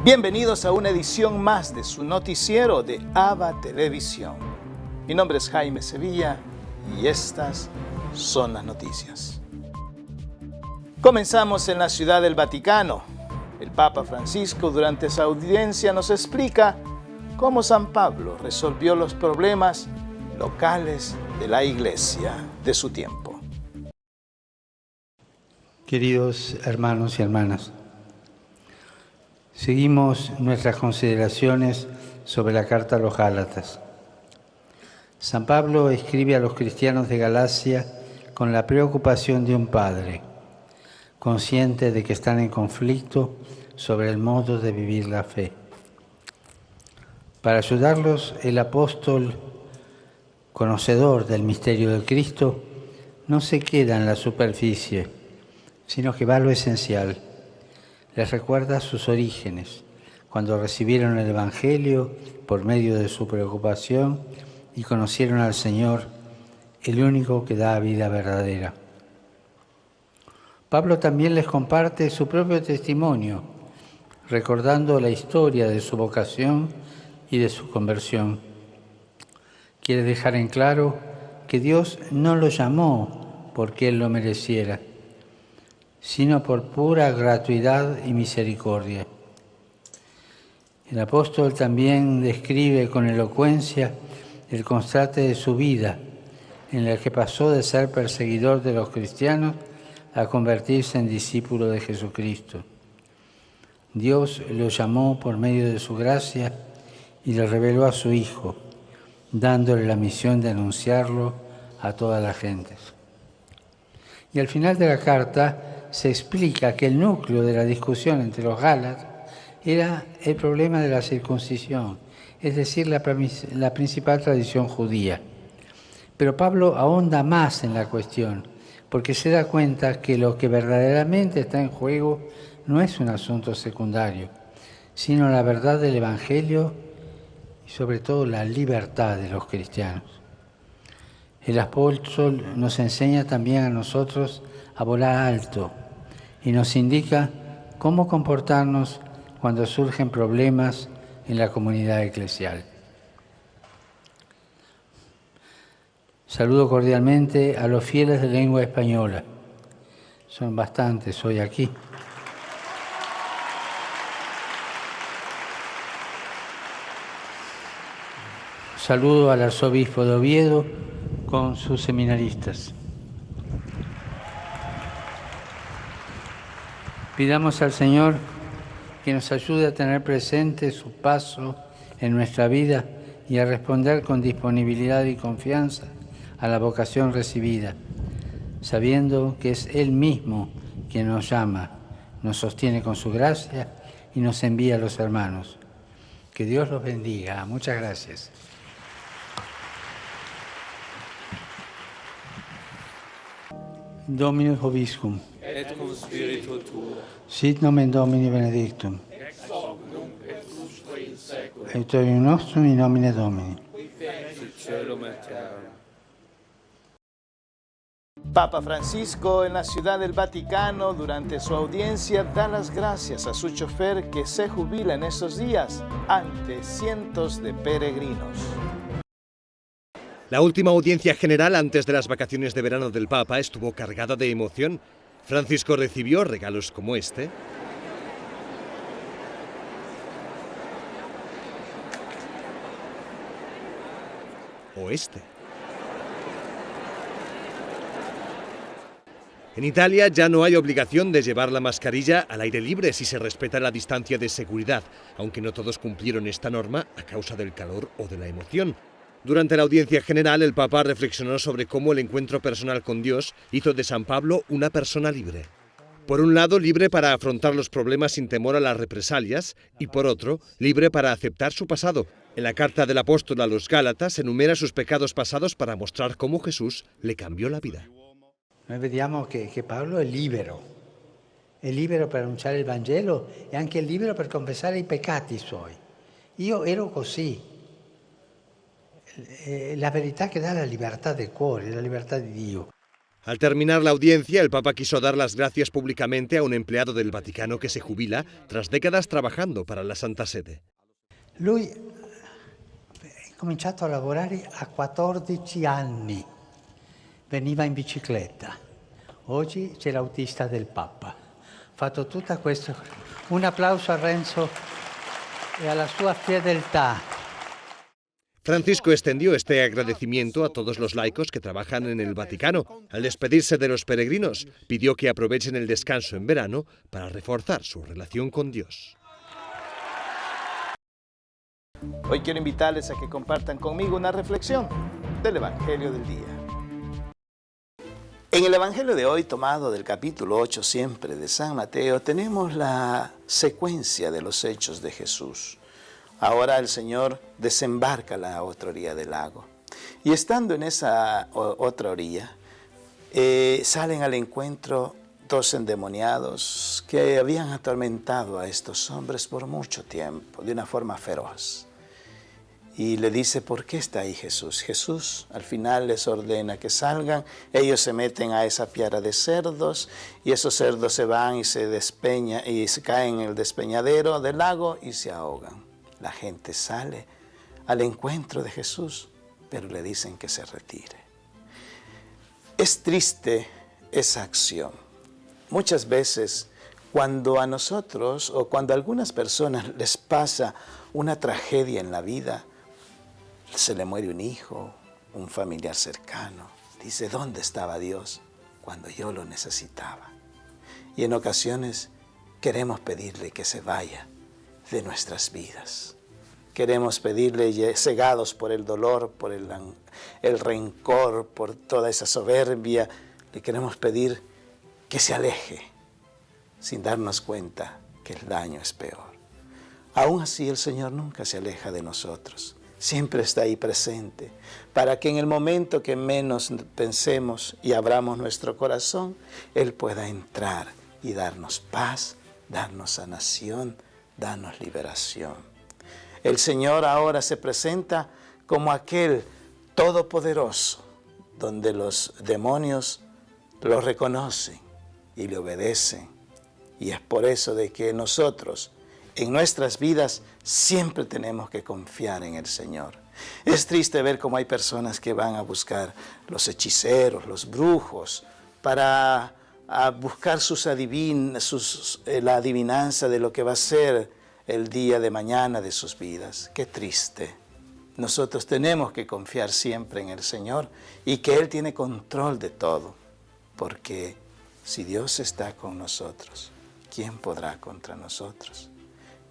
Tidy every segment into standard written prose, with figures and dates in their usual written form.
Bienvenidos a una edición más de su noticiero de ABA Televisión. Mi nombre es Jaime Sevilla y estas son las noticias. Comenzamos en la Ciudad del Vaticano. El Papa Francisco durante su audiencia nos explica cómo San Pablo resolvió los problemas locales de la Iglesia de su tiempo. Queridos hermanos y hermanas, seguimos nuestras consideraciones sobre la carta a los Gálatas. San Pablo escribe a los cristianos de Galacia con la preocupación de un padre, consciente de que están en conflicto sobre el modo de vivir la fe. Para ayudarlos, el apóstol, conocedor del misterio de Cristo, no se queda en la superficie, sino que va a lo esencial. Les recuerda sus orígenes, cuando recibieron el Evangelio por medio de su preocupación y conocieron al Señor, el único que da vida verdadera. Pablo también les comparte su propio testimonio, recordando la historia de su vocación y de su conversión. Quiere dejar en claro que Dios no lo llamó porque Él lo mereciera, sino por pura gratuidad y misericordia. El apóstol también describe con elocuencia el contraste de su vida, en el que pasó de ser perseguidor de los cristianos a convertirse en discípulo de Jesucristo. Dios lo llamó por medio de su gracia y le reveló a su Hijo, dándole la misión de anunciarlo a todas las gentes. Y al final de la carta se explica que el núcleo de la discusión entre los Gálatas era el problema de la circuncisión, es decir, la principal tradición judía. Pero Pablo ahonda más en la cuestión, porque se da cuenta que lo que verdaderamente está en juego no es un asunto secundario, sino la verdad del Evangelio y sobre todo la libertad de los cristianos. El apóstol nos enseña también a nosotros a volar alto y nos indica cómo comportarnos cuando surgen problemas en la comunidad eclesial. Saludo cordialmente a los fieles de lengua española. Son bastantes hoy aquí. Saludo al arzobispo de Oviedo con sus seminaristas. Pidamos al Señor que nos ayude a tener presente su paso en nuestra vida y a responder con disponibilidad y confianza a la vocación recibida, sabiendo que es Él mismo quien nos llama, nos sostiene con su gracia y nos envía a los hermanos. Que Dios los bendiga. Muchas gracias. Dominus Vobiscum. Et cum spiritu tuo. Sit nomen Domini benedictum. Ex hoc nunc et usque in saecula. Aiutorium nostrum in nomine Domini. Qui fecit caelum et terra. Papa Francisco en la Ciudad del Vaticano durante su audiencia da las gracias a su chofer que se jubila en estos días ante cientos de peregrinos. La última audiencia general antes de las vacaciones de verano del Papa estuvo cargada de emoción. Francisco recibió regalos como este. O este. En Italia ya no hay obligación de llevar la mascarilla al aire libre si se respeta la distancia de seguridad, aunque no todos cumplieron esta norma a causa del calor o de la emoción. Durante la audiencia general, el Papa reflexionó sobre cómo el encuentro personal con Dios hizo de San Pablo una persona libre. Por un lado, libre para afrontar los problemas sin temor a las represalias, y por otro, libre para aceptar su pasado. En la carta del apóstol a los Gálatas enumera sus pecados pasados para mostrar cómo Jesús le cambió la vida. Noi vediamo che Paolo è libero per annunciare il Vangelo e anche libero per confessare i peccati suoi. Io ero così. La verità che dà la libertà del cuore, la libertà di Dio. Al terminar la audiencia, el Papa quiso dar las gracias públicamente a un empleado del Vaticano que se jubila tras décadas trabajando para la Santa Sede. Lui ha cominciato a lavorare a 14 anni, veniva in bicicletta, oggi c'è l'autista del Papa. Ha fatto tutto questo. Un applauso a Renzo e alla sua fedeltà. Francisco extendió este agradecimiento a todos los laicos que trabajan en el Vaticano. Al despedirse de los peregrinos, pidió que aprovechen el descanso en verano para reforzar su relación con Dios. Hoy quiero invitarles a que compartan conmigo una reflexión del Evangelio del día. En el Evangelio de hoy, tomado del capítulo 8 siempre de San Mateo, tenemos la secuencia de los hechos de Jesús. Ahora el Señor desembarca a la otra orilla del lago. Y estando en esa otra orilla, salen al encuentro dos endemoniados que habían atormentado a estos hombres por mucho tiempo, de una forma feroz. Y le dice, ¿por qué está ahí Jesús? Jesús al final les ordena que salgan, ellos se meten a esa piara de cerdos y esos cerdos se van y se despeñan y se caen en el despeñadero del lago y se ahogan. La gente sale al encuentro de Jesús, pero le dicen que se retire. Es triste esa acción. Muchas veces cuando a nosotros o cuando a algunas personas les pasa una tragedia en la vida, se le muere un hijo, un familiar cercano, dice, ¿dónde estaba Dios cuando yo lo necesitaba? Y en ocasiones queremos pedirle que se vaya de nuestras vidas. Queremos pedirle, cegados por el dolor, por el rencor, por toda esa soberbia, le queremos pedir que se aleje, sin darnos cuenta que el daño es peor. Aún así, el Señor nunca se aleja de nosotros. Siempre está ahí presente, para que en el momento que menos pensemos y abramos nuestro corazón, Él pueda entrar y darnos paz, darnos sanación, darnos liberación. El Señor ahora se presenta como aquel todopoderoso, donde los demonios lo reconocen y le obedecen. Y es por eso de que nosotros, en nuestras vidas, siempre tenemos que confiar en el Señor. Es triste ver cómo hay personas que van a buscar los hechiceros, los brujos, para buscar la adivinanza de lo que va a ser el día de mañana de sus vidas. Qué triste. Nosotros tenemos que confiar siempre en el Señor y que Él tiene control de todo. Porque si Dios está con nosotros, ¿quién podrá contra nosotros?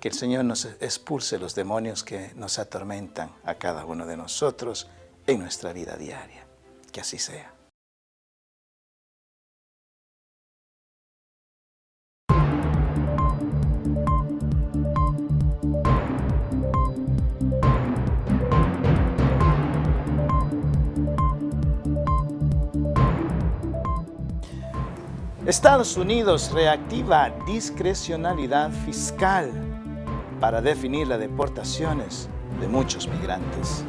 Que el Señor nos expulse los demonios que nos atormentan a cada uno de nosotros en nuestra vida diaria. Que así sea. Estados Unidos reactiva discrecionalidad fiscal para definir las deportaciones de muchos migrantes.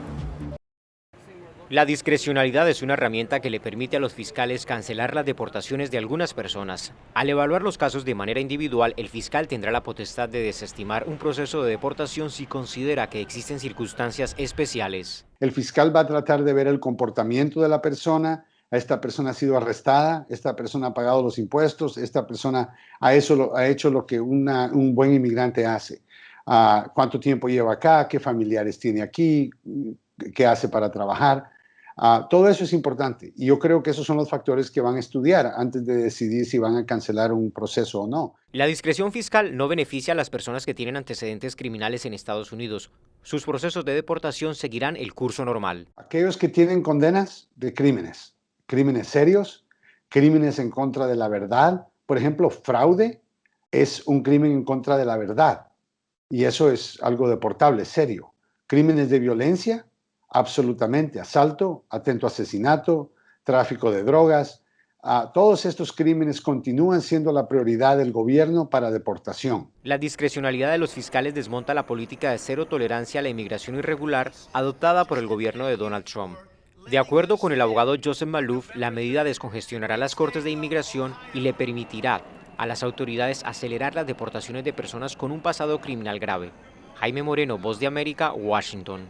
La discrecionalidad es una herramienta que le permite a los fiscales cancelar las deportaciones de algunas personas. Al evaluar los casos de manera individual, el fiscal tendrá la potestad de desestimar un proceso de deportación si considera que existen circunstancias especiales. El fiscal va a tratar de ver el comportamiento de la persona. Esta persona ha sido arrestada, esta persona ha pagado los impuestos, esta persona ha hecho lo que un buen inmigrante hace. ¿Cuánto tiempo lleva acá? ¿Qué familiares tiene aquí? ¿Qué hace para trabajar? Todo eso es importante y yo creo que esos son los factores que van a estudiar antes de decidir si van a cancelar un proceso o no. La discreción fiscal no beneficia a las personas que tienen antecedentes criminales en Estados Unidos. Sus procesos de deportación seguirán el curso normal. Aquellos que tienen condenas de crímenes serios, crímenes en contra de la verdad. Por ejemplo, fraude es un crimen en contra de la verdad y eso es algo deportable, serio. Crímenes de violencia, absolutamente. Asalto, atento asesinato, tráfico de drogas. Todos estos crímenes continúan siendo la prioridad del gobierno para deportación. La discrecionalidad de los fiscales desmonta la política de cero tolerancia a la inmigración irregular adoptada por el gobierno de Donald Trump. De acuerdo con el abogado Joseph Malouf, la medida descongestionará las cortes de inmigración y le permitirá a las autoridades acelerar las deportaciones de personas con un pasado criminal grave. Jaime Moreno, Voz de América, Washington.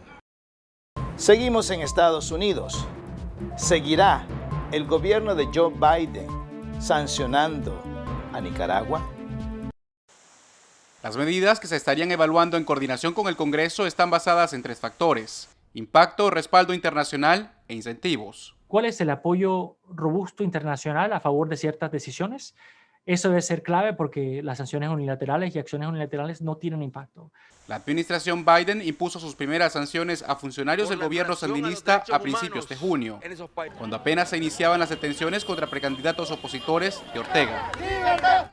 Seguimos en Estados Unidos. ¿Seguirá el gobierno de Joe Biden sancionando a Nicaragua? Las medidas que se estarían evaluando en coordinación con el Congreso están basadas en 3 factores: impacto, respaldo internacional e incentivos. ¿Cuál es el apoyo robusto internacional a favor de ciertas decisiones? Eso debe ser clave porque las sanciones unilaterales y acciones unilaterales no tienen impacto. La administración Biden impuso sus primeras sanciones a funcionarios del gobierno sandinista a principios de junio, cuando apenas se iniciaban las detenciones contra precandidatos opositores de Ortega.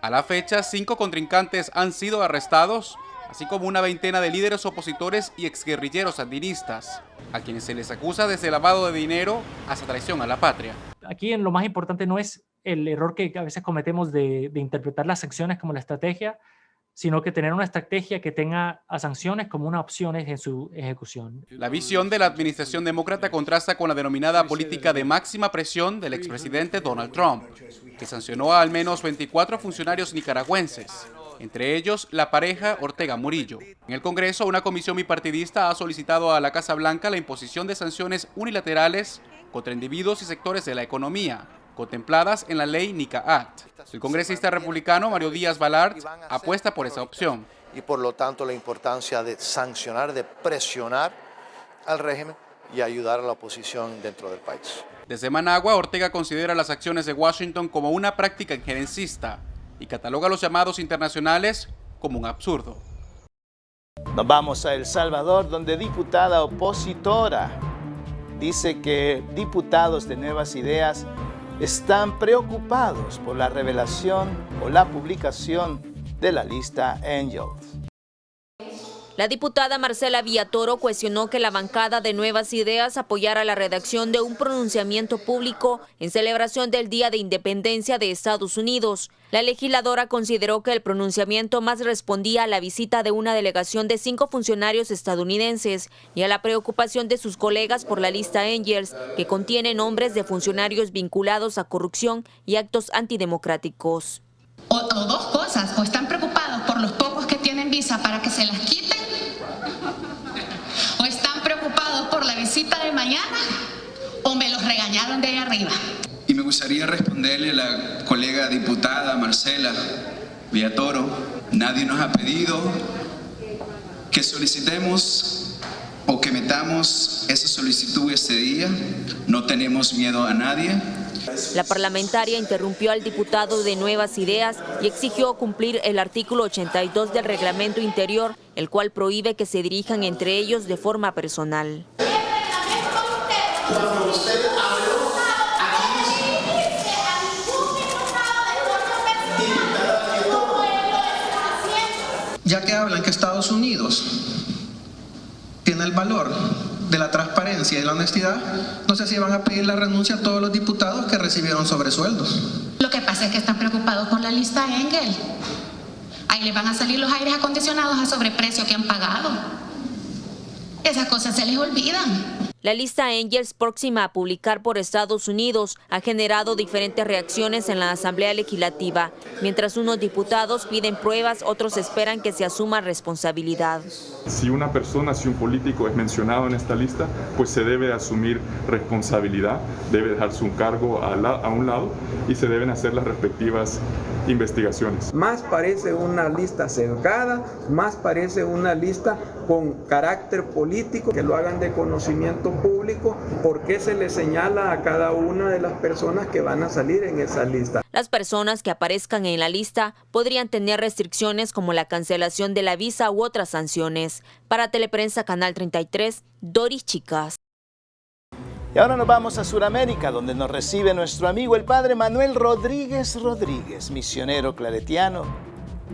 A la fecha, 5 contrincantes han sido arrestados, así como una veintena de líderes opositores y exguerrilleros sandinistas, a quienes se les acusa desde lavado de dinero hasta traición a la patria. Aquí lo más importante no es el error que a veces cometemos de interpretar las sanciones como la estrategia, sino que tener una estrategia que tenga a sanciones como una opción en su ejecución. La visión de la administración demócrata contrasta con la denominada política de máxima presión del expresidente Donald Trump, que sancionó a al menos 24 funcionarios nicaragüenses, entre ellos la pareja Ortega Murillo. En el Congreso, una comisión bipartidista ha solicitado a la Casa Blanca la imposición de sanciones unilaterales contra individuos y sectores de la economía, contempladas en la ley NICA Act. El congresista republicano Mario Díaz-Balart apuesta por esa opción. Y por lo tanto la importancia de sancionar, de presionar al régimen y ayudar a la oposición dentro del país. Desde Managua, Ortega considera las acciones de Washington como una práctica injerencista y cataloga los llamados internacionales como un absurdo. Nos vamos a El Salvador, donde diputada opositora dice que diputados de Nuevas Ideas están preocupados por la revelación o la publicación de la lista Angels. La diputada Marcela Villatoro cuestionó que la bancada de Nuevas Ideas apoyara la redacción de un pronunciamiento público en celebración del Día de Independencia de Estados Unidos. La legisladora consideró que el pronunciamiento más respondía a la visita de una delegación de 5 funcionarios estadounidenses y a la preocupación de sus colegas por la lista Angels, que contiene nombres de funcionarios vinculados a corrupción y actos antidemocráticos. O dos cosas, o están preocupados por los pocos que tienen visa para que se las quiten, o están preocupados por la visita de mañana, o me los regañaron de ahí arriba. Y me gustaría responderle a la colega diputada Marcela Villatoro, nadie nos ha pedido que solicitemos o que metamos esa solicitud este día, no tenemos miedo a nadie. La parlamentaria interrumpió al diputado de Nuevas Ideas y exigió cumplir el artículo 82 del reglamento interior, el cual prohíbe que se dirijan entre ellos de forma personal. Ya que hablan que Estados Unidos tiene el valor de la transparencia y la honestidad, no sé si van a pedir la renuncia a todos los diputados que recibieron sobresueldos. Lo que pasa es que están preocupados por la lista Engel. Ahí les van a salir los aires acondicionados a sobreprecio que han pagado. Esas cosas se les olvidan. La lista Angels, próxima a publicar por Estados Unidos, ha generado diferentes reacciones en la Asamblea Legislativa. Mientras unos diputados piden pruebas, otros esperan que se asuma responsabilidad. Si una persona, si un político es mencionado en esta lista, pues se debe asumir responsabilidad, debe dejar su cargo a un lado y se deben hacer las respectivas investigaciones. Más parece una lista sesgada, más parece una lista con carácter político, que lo hagan de conocimiento público, porque se le señala a cada una de las personas que van a salir en esa lista. Las personas que aparezcan en la lista podrían tener restricciones como la cancelación de la visa u otras sanciones. Para Teleprensa Canal 33, Doris Chicas. Y ahora nos vamos a Sudamérica, donde nos recibe nuestro amigo el padre Manuel Rodríguez, misionero claretiano,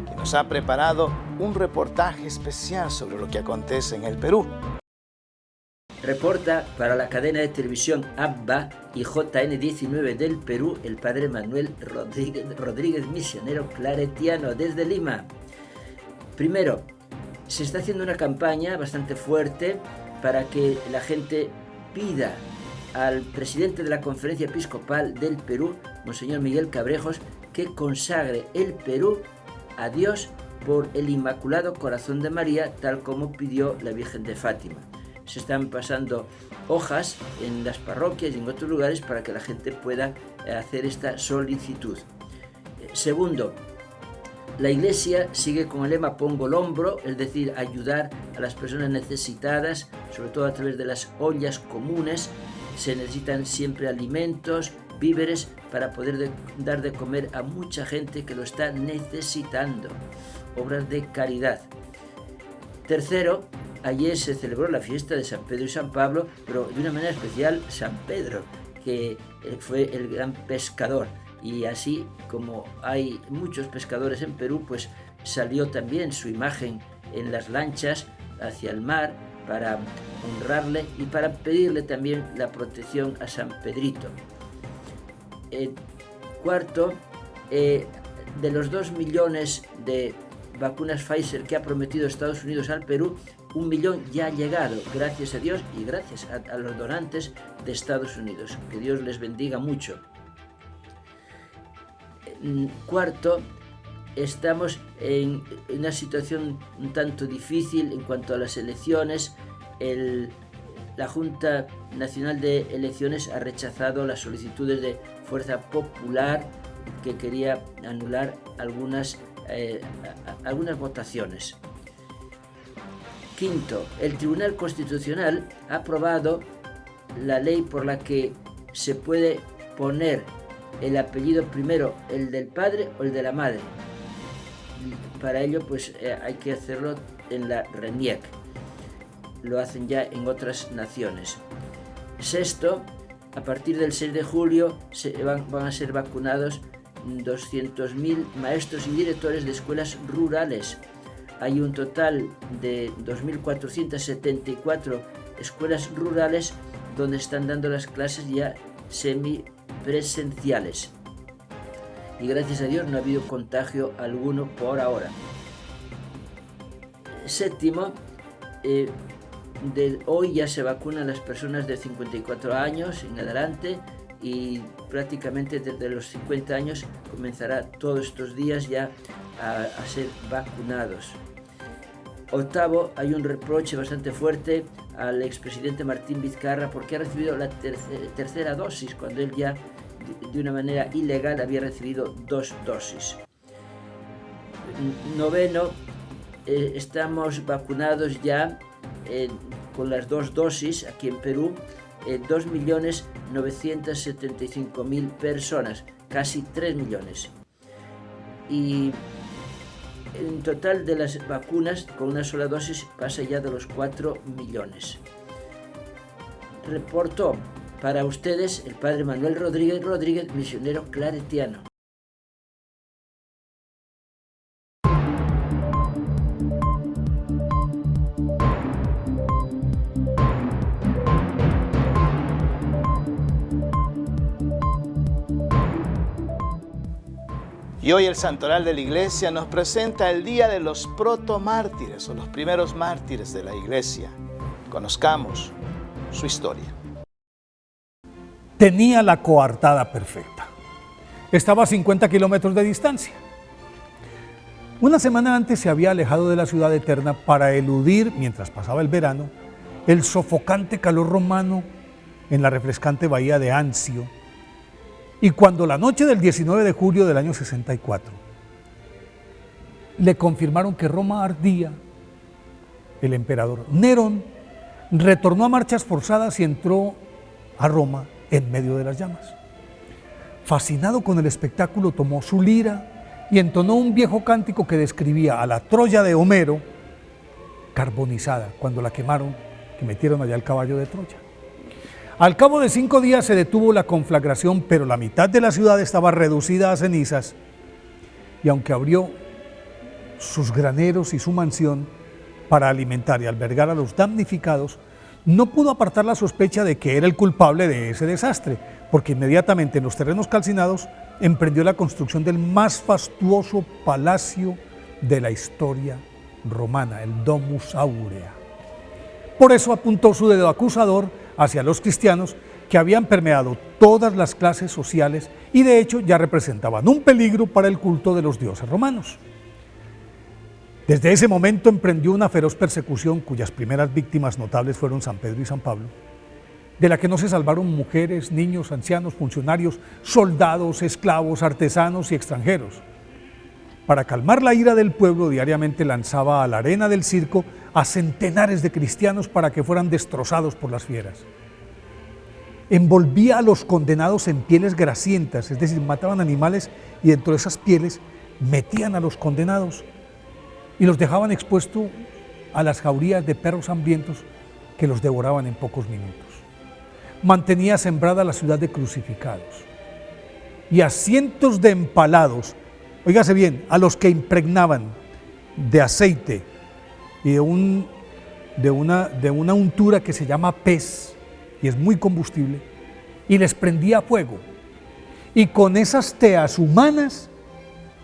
que nos ha preparado un reportaje especial sobre lo que acontece en el Perú. Reporta para la cadena de televisión ABBA y JN19 del Perú el padre Manuel Rodríguez, misionero claretiano desde Lima. Primero, se está haciendo una campaña bastante fuerte para que la gente pida al presidente de la Conferencia Episcopal del Perú, Monseñor Miguel Cabrejos, que consagre el Perú a Dios por el Inmaculado Corazón de María, tal como pidió la Virgen de Fátima. Se están pasando hojas en las parroquias y en otros lugares para que la gente pueda hacer esta solicitud. Segundo, la Iglesia sigue con el lema Pongo el hombro, es decir, ayudar a las personas necesitadas, sobre todo a través de las ollas comunes. Se necesitan siempre alimentos, víveres, para poder dar de comer a mucha gente que lo está necesitando. Obras de caridad. Tercero, ayer se celebró la fiesta de San Pedro y San Pablo, pero de una manera especial San Pedro, que fue el gran pescador. Y así como hay muchos pescadores en Perú, pues salió también su imagen en las lanchas hacia el mar para honrarle y para pedirle también la protección a San Pedrito. Cuarto, de los 2 millones de vacunas Pfizer que ha prometido Estados Unidos al Perú, 1 millón ya ha llegado, gracias a Dios y gracias a los donantes de Estados Unidos. Que Dios les bendiga mucho. Cuarto, estamos en una situación un tanto difícil en cuanto a las elecciones. La Junta Nacional de Elecciones ha rechazado las solicitudes de Fuerza Popular que quería anular algunas votaciones. Quinto, el Tribunal Constitucional ha aprobado la ley por la que se puede poner el apellido primero, el del padre o el de la madre. Para ello, pues hay que hacerlo en la RENIEC. Lo hacen ya en otras naciones. Sexto, a partir del 6 de julio van a ser vacunados 200.000 maestros y directores de escuelas rurales. Hay un total de 2.474 escuelas rurales donde están dando las clases ya semipresenciales. Y gracias a Dios no ha habido contagio alguno por ahora. Séptimo, hoy ya se vacunan las personas de 54 años en adelante y prácticamente desde los 50 años comenzará todos estos días ya a ser vacunados. Octavo, hay un reproche bastante fuerte al expresidente Martín Vizcarra porque ha recibido la tercera dosis cuando él ya de una manera ilegal había recibido 2 dosis. Noveno, estamos vacunados ya con las 2 dosis aquí en Perú, 2.975.000 personas, casi 3 millones. Y en total de las vacunas con una sola dosis pasa ya de los 4 millones. Reportó para ustedes el padre Manuel Rodríguez, misionero claretiano. Y hoy el Santoral de la Iglesia nos presenta el día de los protomártires o los primeros mártires de la Iglesia. Conozcamos su historia. Tenía la coartada perfecta. Estaba a 50 kilómetros de distancia. Una semana antes se había alejado de la ciudad eterna para eludir, mientras pasaba el verano, el sofocante calor romano en la refrescante bahía de Anzio. Y cuando la noche del 19 de julio del año 64 le confirmaron que Roma ardía, el emperador Nerón retornó a marchas forzadas y entró a Roma en medio de las llamas. Fascinado con el espectáculo, tomó su lira y entonó un viejo cántico que describía a la Troya de Homero carbonizada cuando la quemaron, que metieron allá el caballo de Troya. Al cabo de 5 días se detuvo la conflagración, pero la mitad de la ciudad estaba reducida a cenizas, y aunque abrió sus graneros y su mansión para alimentar y albergar a los damnificados, no pudo apartar la sospecha de que era el culpable de ese desastre, porque inmediatamente en los terrenos calcinados emprendió la construcción del más fastuoso palacio de la historia romana, el Domus Aurea. Por eso apuntó su dedo acusador hacia los cristianos que habían permeado todas las clases sociales y de hecho ya representaban un peligro para el culto de los dioses romanos. Desde ese momento emprendió una feroz persecución cuyas primeras víctimas notables fueron San Pedro y San Pablo, de la que no se salvaron mujeres, niños, ancianos, funcionarios, soldados, esclavos, artesanos y extranjeros. Para calmar la ira del pueblo, diariamente lanzaba a la arena del circo a centenares de cristianos para que fueran destrozados por las fieras. Envolvía a los condenados en pieles grasientas, es decir, mataban animales y dentro de esas pieles metían a los condenados y los dejaban expuestos a las jaurías de perros hambrientos que los devoraban en pocos minutos. Mantenía sembrada la ciudad de crucificados y a cientos de empalados, óigase bien, a los que impregnaban de aceite y de una untura que se llama pez, y es muy combustible, y les prendía fuego. Y con esas teas humanas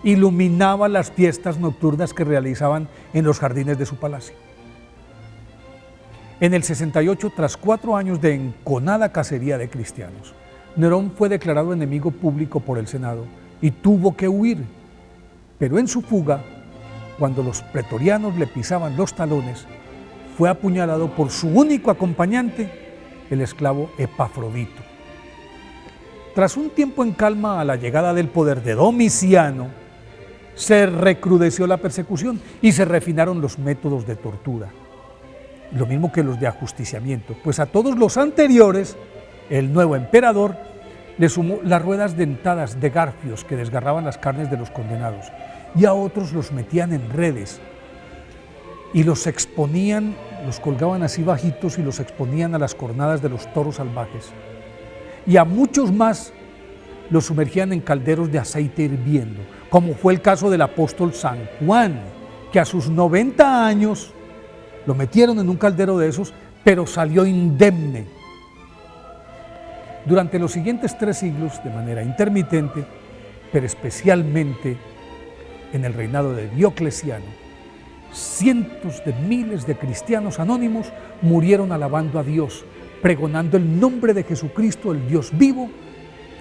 iluminaba las fiestas nocturnas que realizaban en los jardines de su palacio. En el 68, tras 4 años de enconada cacería de cristianos, Nerón fue declarado enemigo público por el Senado y tuvo que huir. Pero en su fuga, cuando los pretorianos le pisaban los talones, fue apuñalado por su único acompañante, el esclavo Epafrodito. Tras un tiempo en calma a la llegada del poder de Domiciano, se recrudeció la persecución y se refinaron los métodos de tortura, lo mismo que los de ajusticiamiento, pues a todos los anteriores, el nuevo emperador le sumó las ruedas dentadas de garfios que desgarraban las carnes de los condenados, y a otros los metían en redes y los exponían, los colgaban así bajitos y los exponían a las cornadas de los toros salvajes. Y a muchos más los sumergían en calderos de aceite hirviendo, como fue el caso del apóstol San Juan, que a sus 90 años lo metieron en un caldero de esos, pero salió indemne. Durante los siguientes 3 siglos, de manera intermitente, pero especialmente en el reinado de Diocleciano, cientos de miles de cristianos anónimos murieron alabando a Dios, pregonando el nombre de Jesucristo, el Dios vivo,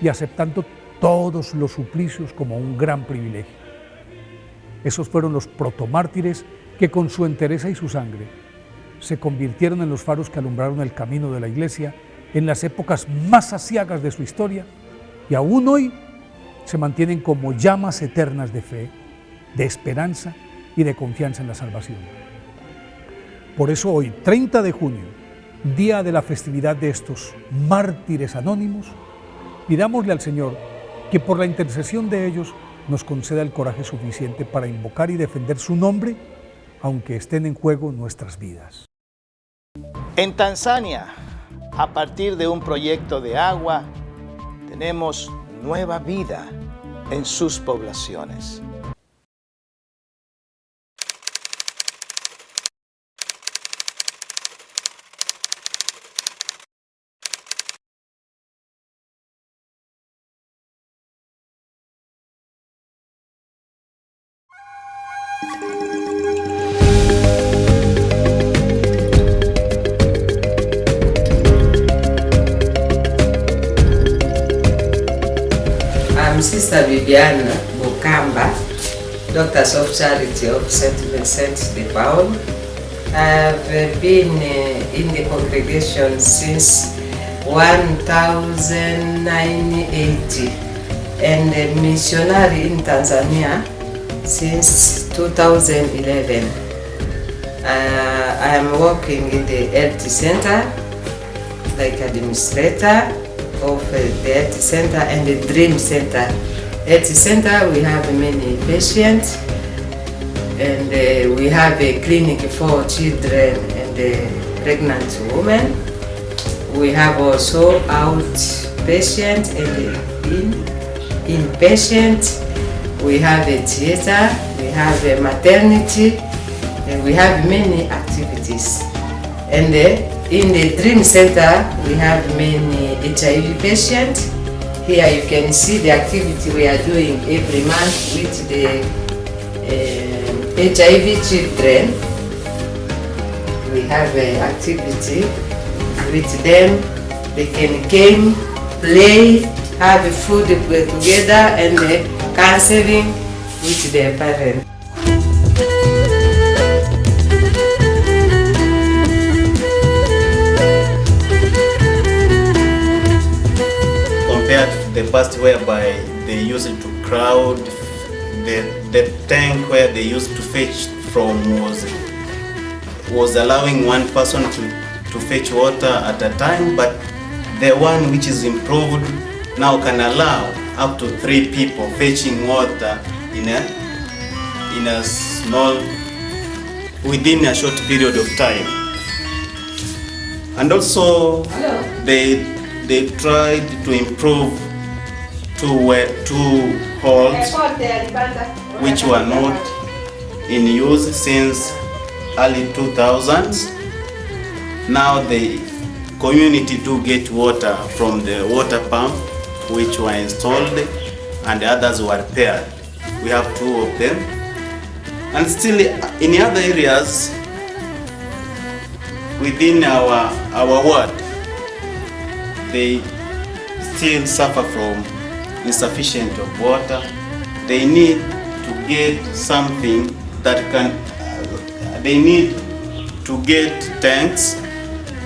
y aceptando todos los suplicios como un gran privilegio. Esos fueron los protomártires que con su entereza y su sangre se convirtieron en los faros que alumbraron el camino de la Iglesia en las épocas más aciagas de su historia y aún hoy se mantienen como llamas eternas de fe, de esperanza y de confianza en la salvación. Por eso hoy, 30 de junio, día de la festividad de estos mártires anónimos, pidámosle al Señor que por la intercesión de ellos nos conceda el coraje suficiente para invocar y defender su nombre, aunque estén en juego nuestras vidas. En Tanzania, a partir de un proyecto de agua, tenemos nueva vida en sus poblaciones. I'm Sister Viviana Bukamba, Doctors of Charity of St. Vincent de Paul. I've been in the congregation since 1980 and a missionary in Tanzania since 2011. I am working in the health center like administrator of the health center and the dream center. Health center, we have many patients and we have a clinic for children and pregnant women. We have also outpatient and inpatient. We have a theater, we have a maternity, and we have many activities. And in the Dream Center, we have many HIV patients. Here you can see the activity we are doing every month with the HIV children. We have an activity with them They can game, play, have food together and counseling with their parents. Compared to the past whereby they used to crowd, the tank where they used to fetch from was allowing one person to fetch water at a time, but the one which is improved now can allow up to 3 people fetching water in a small, within a short period of time. And also they tried to improve two holes which were not in use since early 2000s. Now the community do get water from the water pump which were installed and the others were repaired. We have 2 of them. And still in other areas within our ward, they still suffer from insufficient of water. They need to get something that can, they need to get tanks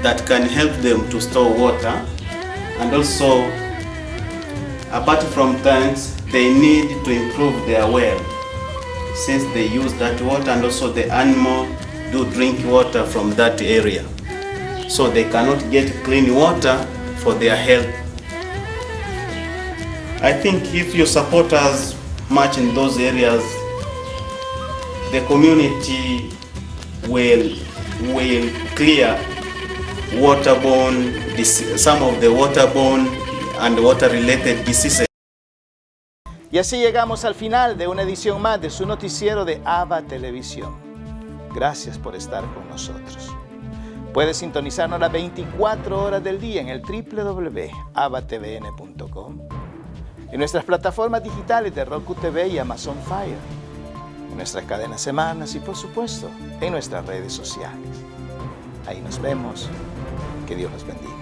that can help them to store water, and also apart from tanks they need to improve their well since they use that water, and also the animal do drink water from that area, so they cannot get clean water for their health. I think if you support us much in those areas, the community will clear some of the waterborne and water-related diseases. Y así llegamos al final de una edición más de su noticiero de ABA Televisión. Gracias por estar con nosotros. Puedes sintonizarnos las 24 horas del día en el www.abatvn.com, en nuestras plataformas digitales de Roku TV y Amazon Fire, en nuestras cadenas semanas y por supuesto en nuestras redes sociales. Ahí nos vemos. Que Dios los bendiga.